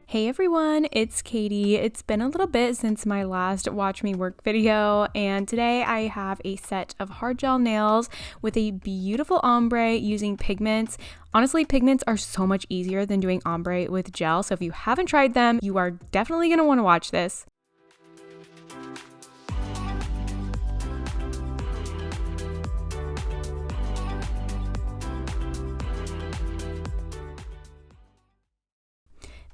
Hey everyone, it's Katie. It's been a little bit since my last Watch Me Work video, and today I have a set of hard gel nails with a beautiful ombre using pigments. Honestly, pigments are so much easier than doing ombre with gel, so if you haven't tried them, you are definitely going to want to watch this.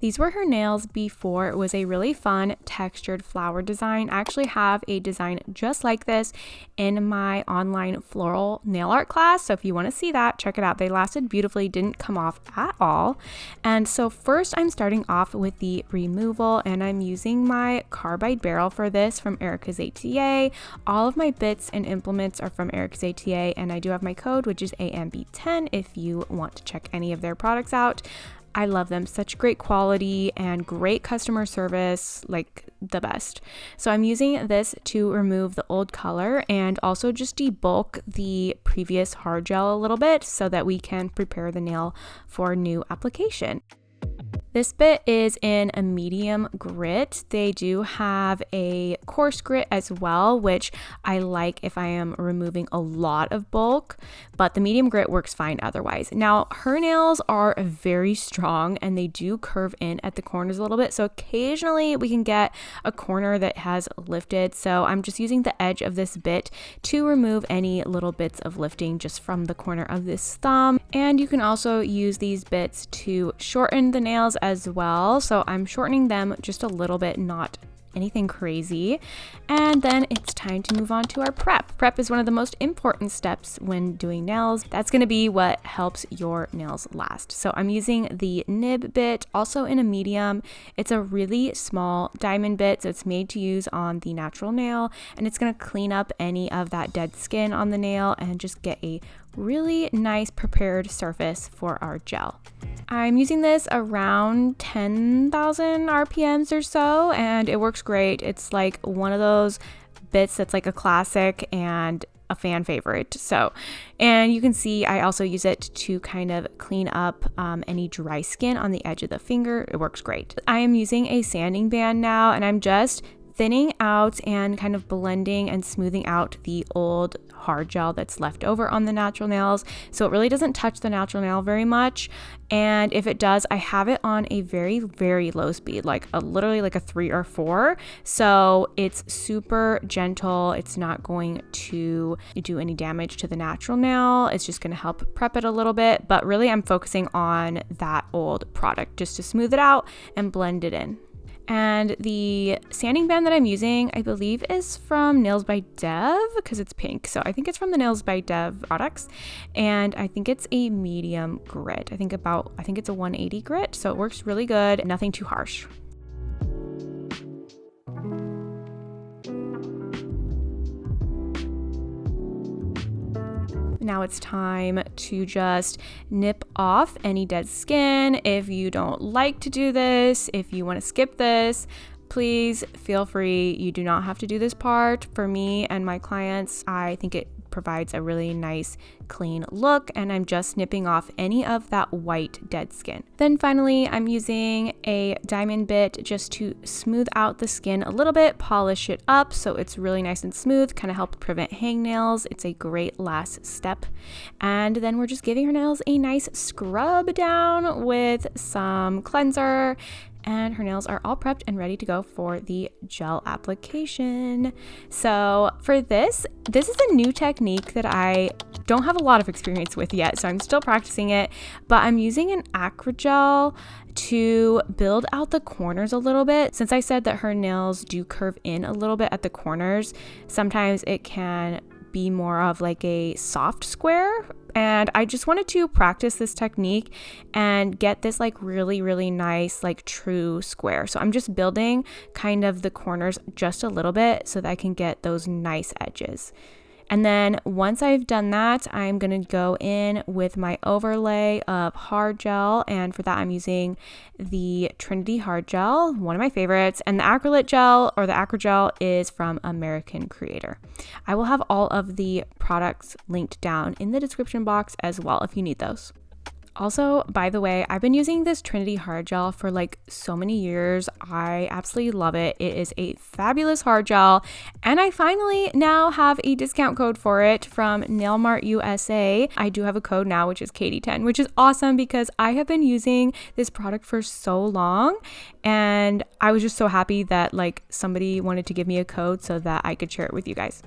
These were her nails before. It was a really fun textured flower design. I actually have a design just like this in my online floral nail art class. So if you want to see that, check it out. They lasted beautifully, didn't come off at all. And so first I'm starting off with the removal, and I'm using my carbide barrel for this from Erica's ATA. All of my bits and implements are from Erica's ATA, and I do have my code, which is AMB10 if you want to check any of their products out. I love them, such great quality and great customer service, like the best. So I'm using this to remove the old color and also just debulk the previous hard gel a little bit so that we can prepare the nail for new application. This bit is in a medium grit. They do have a coarse grit as well, which I like if I am removing a lot of bulk, but the medium grit works fine otherwise. Now, her nails are very strong and they do curve in at the corners a little bit, so occasionally we can get a corner that has lifted. So I'm just using the edge of this bit to remove any little bits of lifting just from the corner of this thumb. And you can also use these bits to shorten the nails as well. So I'm shortening them just a little bit, not anything crazy. And then it's time to move on to our prep. Prep is one of the most important steps when doing nails. That's going to be what helps your nails last. So I'm using the nib bit, also in a medium. It's a really small diamond bit, so it's made to use on the natural nail, and it's going to clean up any of that dead skin on the nail and just get a really nice prepared surface for our gel. I'm using this around 10,000 RPMs or so, and it works great. It's like one of those bits that's like a classic and a fan favorite. So, and you can see I also use it to kind of clean up any dry skin on the edge of the finger. It works great. I am using a sanding band now, and I'm just thinning out and kind of blending and smoothing out the old hard gel that's left over on the natural nails, so it really doesn't touch the natural nail very much. And if it does, I have it on a very, very low speed, like literally like a 3 or 4, so it's super gentle. It's not going to do any damage to the natural nail. It's just going to help prep it a little bit, but really I'm focusing on that old product just to smooth it out and blend it in. And the sanding band that I'm using, I believe, is from Nails by Dev because it's pink. So I think it's from the Nails by Dev products, and I think it's a medium grit. I think it's a 180 grit, so it works really good. Nothing too harsh. Now it's time to just nip off any dead skin. If you don't like to do this, if you want to skip this, please feel free. You do not have to do this part. For me and my clients, I think it provides a really nice clean look, and I'm just nipping off any of that white dead skin. Then finally, I'm using a diamond bit just to smooth out the skin a little bit, polish it up so it's really nice and smooth, kind of help prevent hangnails. It's a great last step. And then we're just giving her nails a nice scrub down with some cleanser, and her nails are all prepped and ready to go for the gel application. So for this is a new technique that I don't have a lot of experience with yet, so I'm still practicing it, but I'm using an acrygel to build out the corners a little bit. Since I said that her nails do curve in a little bit at the corners, sometimes it can be more of like a soft square, and I just wanted to practice this technique and get this like really, really nice like true square. So I'm just building kind of the corners just a little bit so that I can get those nice edges. And then once I've done that, I'm going to go in with my overlay of hard gel. And for that, I'm using the Trinity hard gel, one of my favorites. And the acrylate gel, or the acrygel, is from American Creator. I will have all of the products linked down in the description box as well if you need those. Also, by the way, I've been using this Trinity hard gel for like so many years. I absolutely love it. It is a fabulous hard gel, and I finally now have a discount code for it from MART USA. I do have a code now, which is Katie10, which is awesome because I have been using this product for so long, and I was just so happy that like somebody wanted to give me a code so that I could share it with you guys.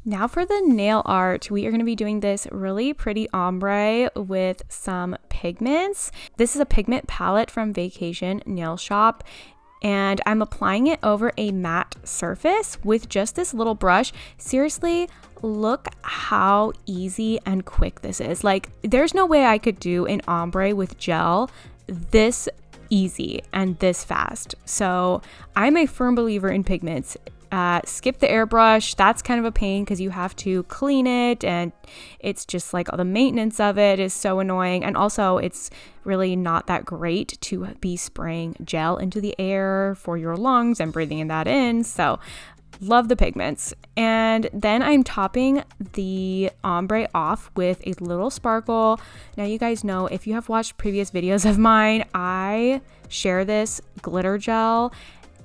Now for the nail art, we are going to be doing this really pretty ombre with some pigments. This is a pigment palette from Vacation Nail Shop, and I'm applying it over a matte surface with just this little brush. Seriously, look how easy and quick this is. Like, there's no way I could do an ombre with gel this easy and this fast. So I'm a firm believer in pigments. Skip the airbrush. That's kind of a pain because you have to clean it, and it's just like all the maintenance of it is so annoying. And also it's really not that great to be spraying gel into the air for your lungs and breathing in that in. So love the pigments. And then I'm topping the ombre off with a little sparkle. Now you guys know, if you have watched previous videos of mine, I share this glitter gel.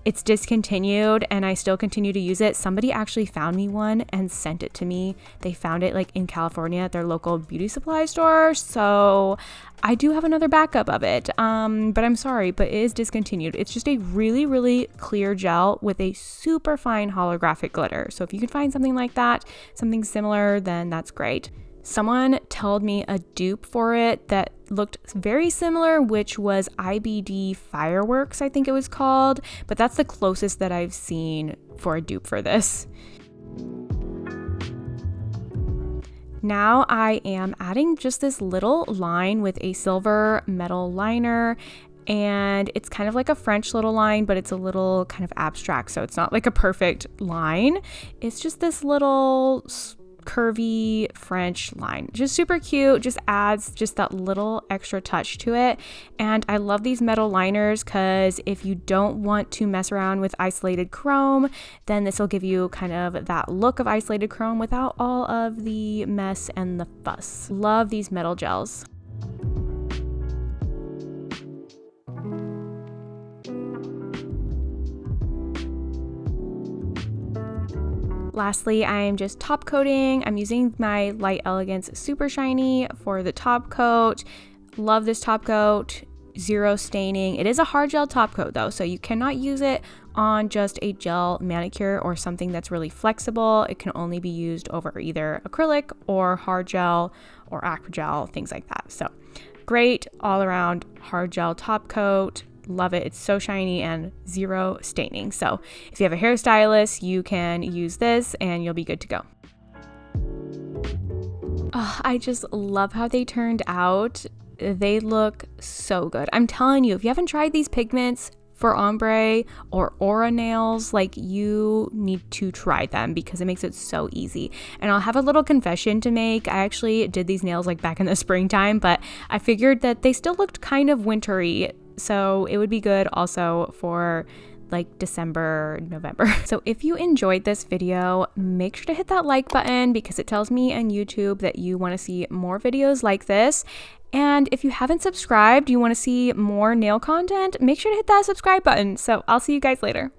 It's discontinued and I still continue to use it. Somebody actually found me one and sent it to me. They found it like in California at their local beauty supply store. So I do have another backup of it. But I'm sorry, but it is discontinued. It's just a really, really clear gel with a super fine holographic glitter. So if you can find something like that, something similar, then that's great. Someone told me a dupe for it that looked very similar, which was IBD Fireworks, I think it was called, but that's the closest that I've seen for a dupe for this. Now I am adding just this little line with a silver metal liner, and it's kind of like a French little line, but it's a little kind of abstract, so it's not like a perfect line. It's just this little curvy French line. Just super cute, just adds just that little extra touch to it. And I love these metal liners because if you don't want to mess around with isolated chrome, then this will give you kind of that look of isolated chrome without all of the mess and the fuss. Love these metal gels. Lastly, I am just top coating. I'm using my Light Elegance Super Shiny for the top coat. Love this top coat, zero staining. It is a hard gel top coat though, so you cannot use it on just a gel manicure or something that's really flexible. It can only be used over either acrylic or hard gel or aqua gel, things like that. So great all around hard gel top coat. Love it. It's so shiny and zero staining. So if you have a hairstylist, you can use this and you'll be good to go. Oh, I just love how they turned out. They look so good. I'm telling you, if you haven't tried these pigments for ombre or aura nails, like, you need to try them because it makes it so easy. And I'll have a little confession to make. I actually did these nails like back in the springtime, but I figured that they still looked kind of wintry, so it would be good also for like December, November. So if you enjoyed this video, make sure to hit that like button because it tells me and YouTube that you want to see more videos like this. And if you haven't subscribed, you want to see more nail content, make sure to hit that subscribe button. So I'll see you guys later.